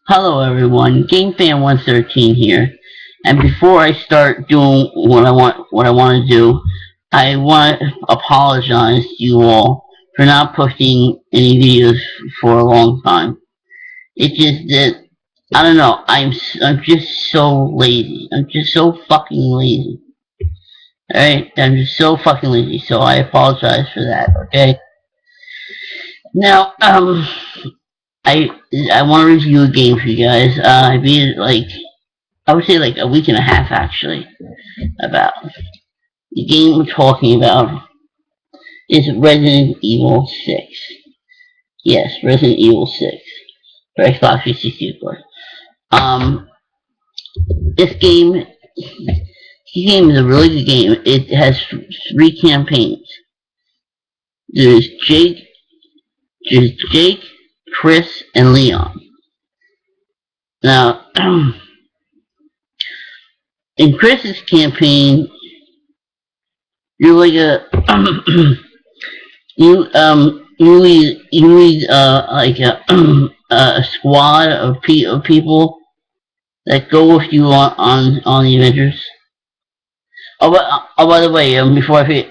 Hello everyone, GameFan113 here. And before I start doing what I want to do, I want to apologize to you all for not posting any videos for a long time. It's just that I don't know. I'm just so lazy. I'm just so fucking lazy. All right, I'm just so fucking lazy. So I apologize for that. Okay. Now, I I want to review a game for you guys. I beat it I would say like a week and a half actually. About the game we're talking about is Resident Evil 6. Yes, Resident Evil 6 for Xbox 360, of course. Um, this game is a really good game. It has three campaigns. There's Jake, there's Jake, Chris, and Leon. Now, in Chris's campaign, you're like a you lead like a squad of people that go with you on the adventures. By the way, before I forget,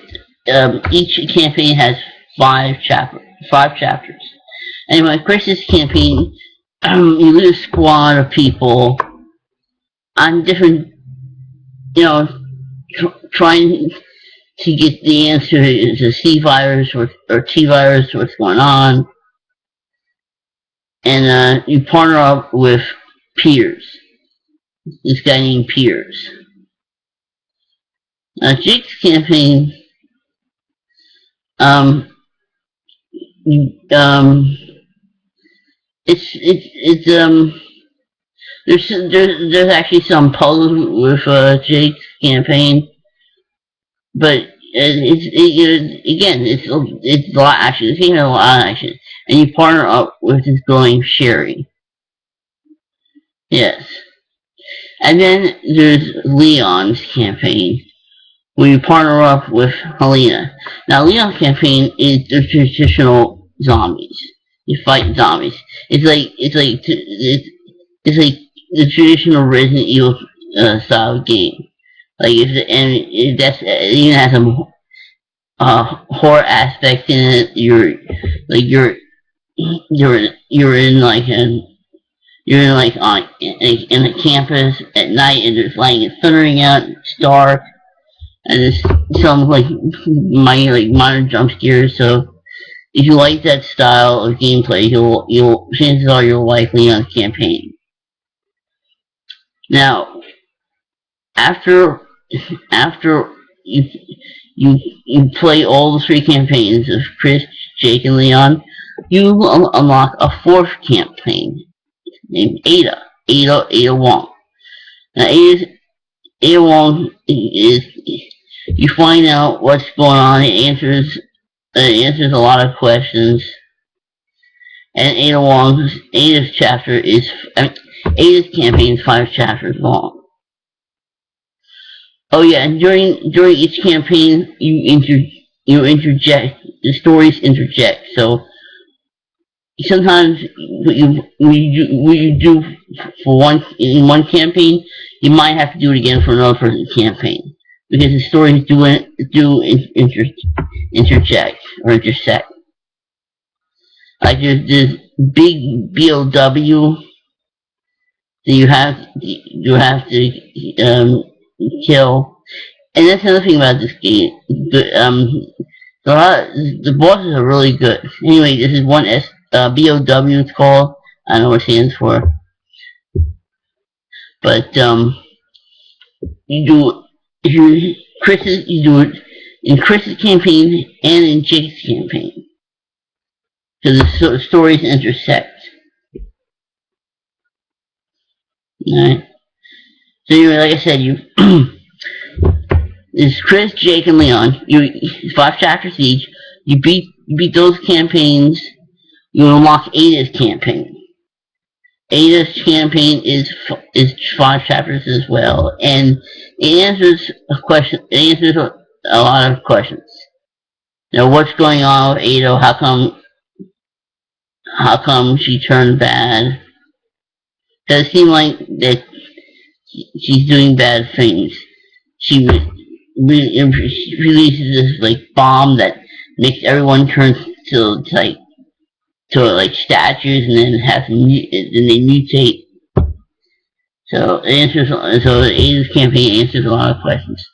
each campaign has five chapters. Anyway, Chris's campaign, you lead a squad of people on different, trying to get the answer to C virus or T virus, what's going on, and you partner up with Piers. This guy named Piers. Jake's campaign, um, um, it's there's actually some puzzles with Jake's campaign, but it's a lot of action. This game has a lot of action, and you partner up with this girl named Sherry. Yes, and then there's Leon's campaign, where you partner up with Helena. Now, Leon's campaign is the traditional zombies. You fight zombies. It's like the traditional Resident Evil style game. It even has some horror aspects in it. You're in like in a campus at night, and there's lightning and thundering out. It's dark, and there's some minor jump scares. So if you like that style of gameplay, you'll chances are you'll like Leon's campaign. Now, after you you play all the three campaigns of Chris, Jake, and Leon, you unlock a fourth campaign named Ada Wong. Now, Ada Wong is you find out what's going on. It answers a lot of questions. And Ada's Ada's campaign is 5 chapters long. Oh yeah, and during each campaign, you interject. The stories interject. So sometimes what you do for one campaign, you might have to do it again for another person's campaign, because the stories do interject or intersect. Like there's big BOW that you have to kill. And that's another thing about this game. The bosses are really good. Anyway, this is one BOW. It's called. I don't know what it stands for, but you do if you Chris's you do it in Chris's campaign and in Jake's campaign, because the stories intersect. Alright. So anyway, like I said, it's Chris, Jake, and Leon. 5 chapters each. You beat those campaigns. You unlock Ada's campaign. Ada's campaign is 5 chapters as well, and it answers a question. It answers a lot of questions. What's going on with Ada? How come she turned bad? does seem like that she's doing bad things. She she releases this like bomb that makes everyone turn to like statues, and then then they mutate. So the AIDS campaign answers a lot of questions.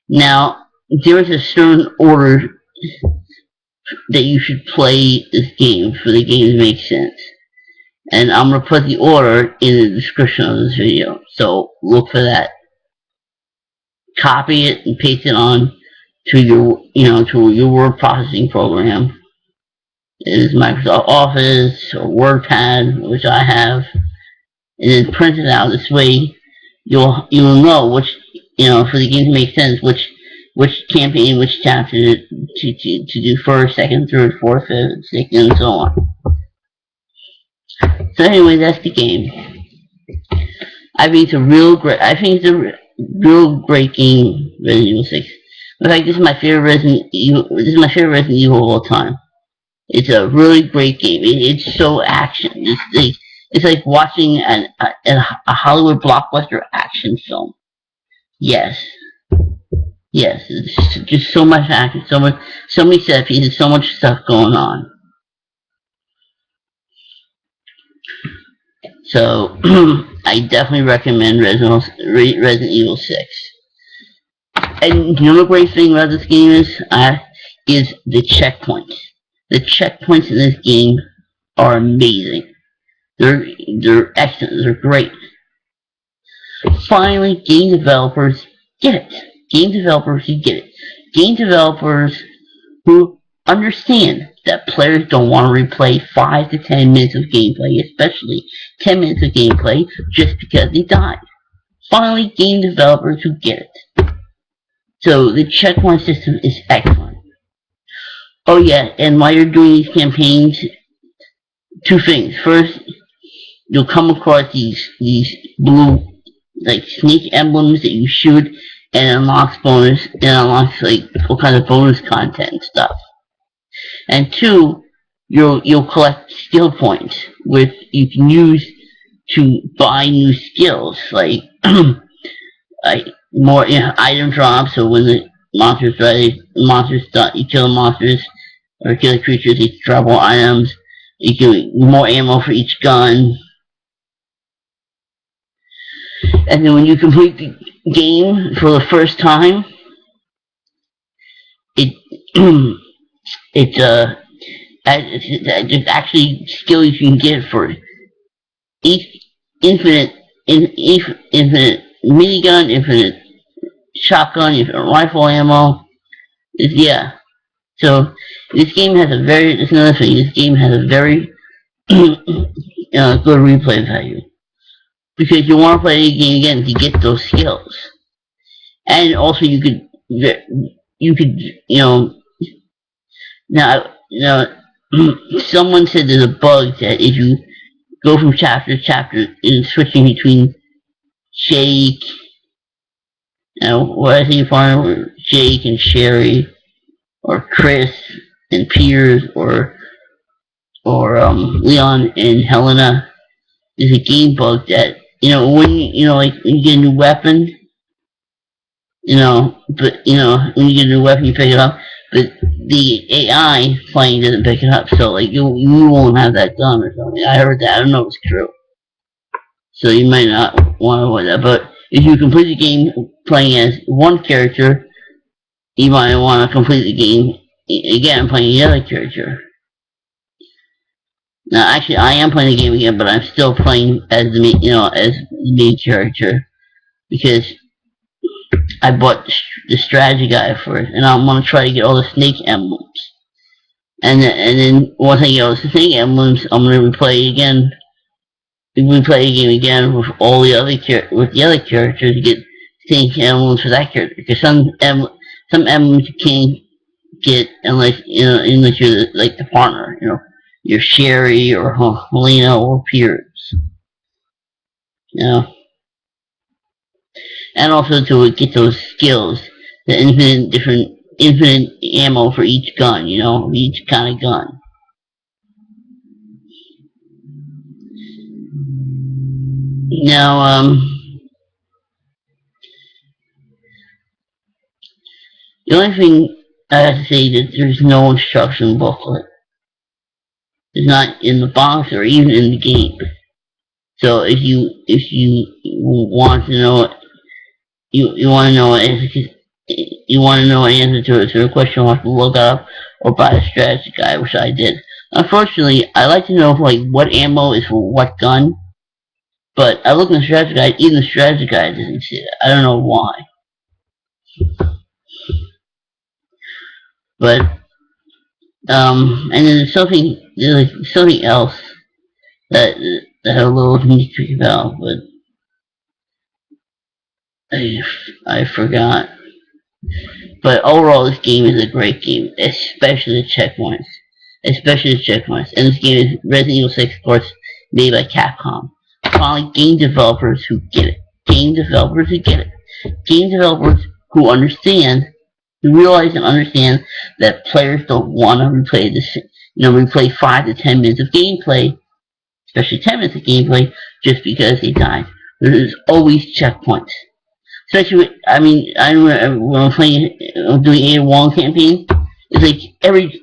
Now, there is a certain order that you should play this game for the game to make sense. And I'm gonna put the order in the description of this video. So look for that. Copy it and paste it on to to your word processing program. It is Microsoft Office or WordPad, which I have, and then print it out. This way, you'll know which for the game to make sense, which campaign, which chapter to do first, second, third, fourth, fifth, sixth, and so on. So anyway, that's the game. I think it's a real great. I think it's a real great game, Resident Evil 6. In fact, this is my favorite Resident Evil. This is my favorite Resident Evil of all time. It's a really great game. It's so action. It's like watching a Hollywood blockbuster action film. Yes, yes. It's just so much action, so many set pieces, so much stuff going on. So I definitely recommend Resident Evil 6. And the other great thing about this game is the checkpoints. The checkpoints in this game are amazing. They're excellent. They're great. Finally, game developers get it. Game developers who get it. Game developers who understand that players don't want to replay 5 to 10 minutes of gameplay, especially 10 minutes of gameplay, just because they died. Finally, game developers who get it. So the checkpoint system is excellent. Oh yeah, and while you're doing these campaigns, two things. First, you'll come across these blue like snake emblems that you shoot, and unlocks like all kinds of bonus content and stuff. And two, you'll collect skill points which you can use to buy new skills like like more item drops. So when the monsters you kill the monsters or kill the creatures, you drop more items. You get more ammo for each gun. And then when you complete the game for the first time, it's there's actually skills you can get for each infinite minigun, infinite shotgun, infinite rifle ammo. Yeah. So this game has that's another thing. This game has a very good replay value, because you want to play the game again to get those skills. And also you could now someone said there's a bug that if you go from chapter to chapter and switching between Jake, what I think partner Jake and Sherry, or Chris and Piers, or Leon and Helena. There's a game bug that when like when you get a new weapon, but when you get a new weapon you pick it up, but the AI playing doesn't pick it up, so like you won't have that gun or something. I heard that. I don't know if it's true. So you might not want to avoid that. But if you complete the game playing as one character, you might want to complete the game again playing the other character. Now, actually, I am playing the game again, but I'm still playing as the main character, because I bought the strategy guide for it, and I want to try to get all the snake emblems. And then once I get all the snake emblems, I'm gonna replay again. Replay the game again with all the other characters to get snake emblems for that character. Because some emblems you can't get unless you're like the partner. You're Sherry or Helena or Piers. And also to get those skills, the infinite ammo for each gun, each kind of gun. Now, the only thing I have to say that there's no instruction booklet. It's not in the box or even in the game. So if you want to know you want to know you want to know an answer to a question, you have to look up or buy a strategy guide, which I did. Unfortunately, I like to know like what ammo is for what gun, but I looked in the strategy guide. Even the strategy guide doesn't say that. I don't know why, but and then there's something else that that I'm a little nitpicky about, but I I forgot. But overall, this game is a great game, especially the checkpoints. Especially the checkpoints. And this game is Resident Evil 6, of course, made by Capcom. Finally, game developers who get it. Game developers who get it. Game developers who understand, who realize and understand that players don't want to replay this, replay 5 to 10 minutes of gameplay, especially 10 minutes of gameplay, just because they died. There's always checkpoints. Especially, I remember when I'm playing, doing A1 campaign, it's like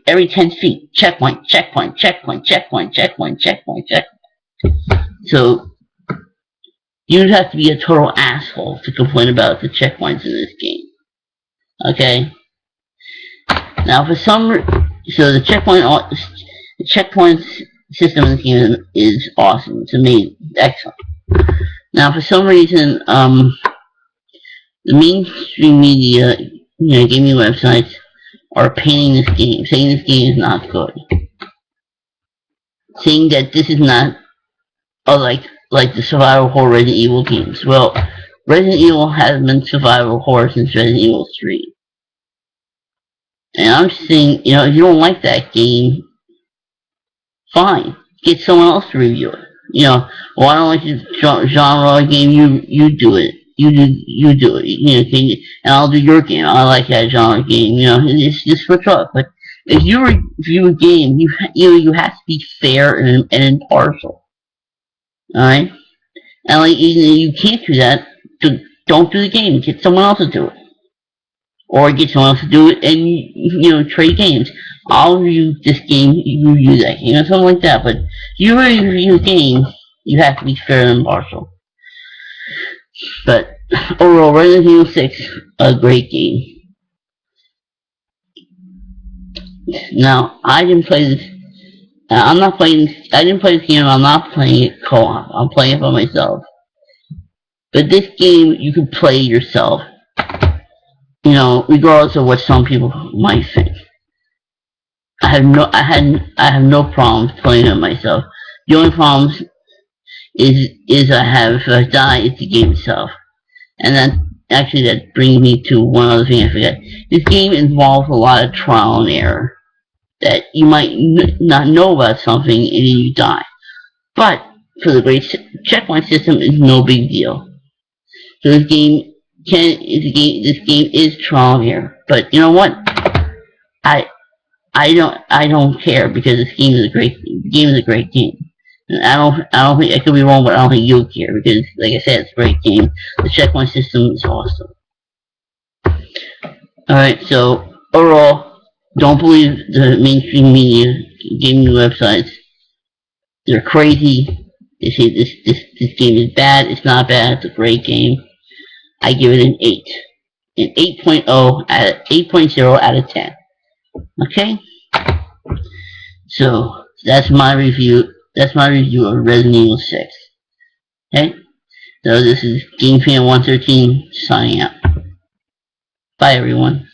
every 10 feet, checkpoint, checkpoint, checkpoint, checkpoint, checkpoint, checkpoint, checkpoint. So, you'd have to be a total asshole to complain about the checkpoints in this game. Okay? Now, so the checkpoint system in this game is awesome. It's amazing. Excellent. Now, for some reason, the mainstream media, gaming websites, are painting this game, saying this game is not good, saying that this is not like the survival horror Resident Evil games. Well, Resident Evil has been survival horror since Resident Evil 3, and I'm just saying, if you don't like that game, fine, get someone else to review it. Well, I don't like the genre game. You do it. You do it. And I'll do your game. I like that genre game. It's just switch up. But if you review a game, you have to be fair and impartial. All right. And like you can't do that. Don't do the game. Get someone else to do it, or get someone else to do it, and trade games. I'll review this game. You review that game, something like that. But you review a game, you have to be fair and impartial. But overall, Resident Evil 6, a great game. Now, I didn't play this. I'm not playing. I didn't play this game. I'm not playing it co-op. I'm playing it by myself. But this game, you can play yourself. Regardless of what some people might think. I have no problems playing it myself. The only problem is I have if I die, it's the game itself. And that brings me to one other thing I forgot. This game involves a lot of trial and error. That you might not know about something and then you die. But for the great checkpoint system, is no big deal. So this game is trial and error. But you know what? I don't care because this game is a great game. And I don't think I could be wrong, but I don't think you'll care because, like I said, it's a great game. The checkpoint system is awesome. All right, so overall, don't believe the mainstream media, gaming websites. They're crazy. They say this game is bad. It's not bad. It's a great game. I give it an 8, an 8.0 out of 10. Okay. So that's my review. That's my review of Resident Evil 6. Okay? So this is GameFan113 signing out. Bye everyone.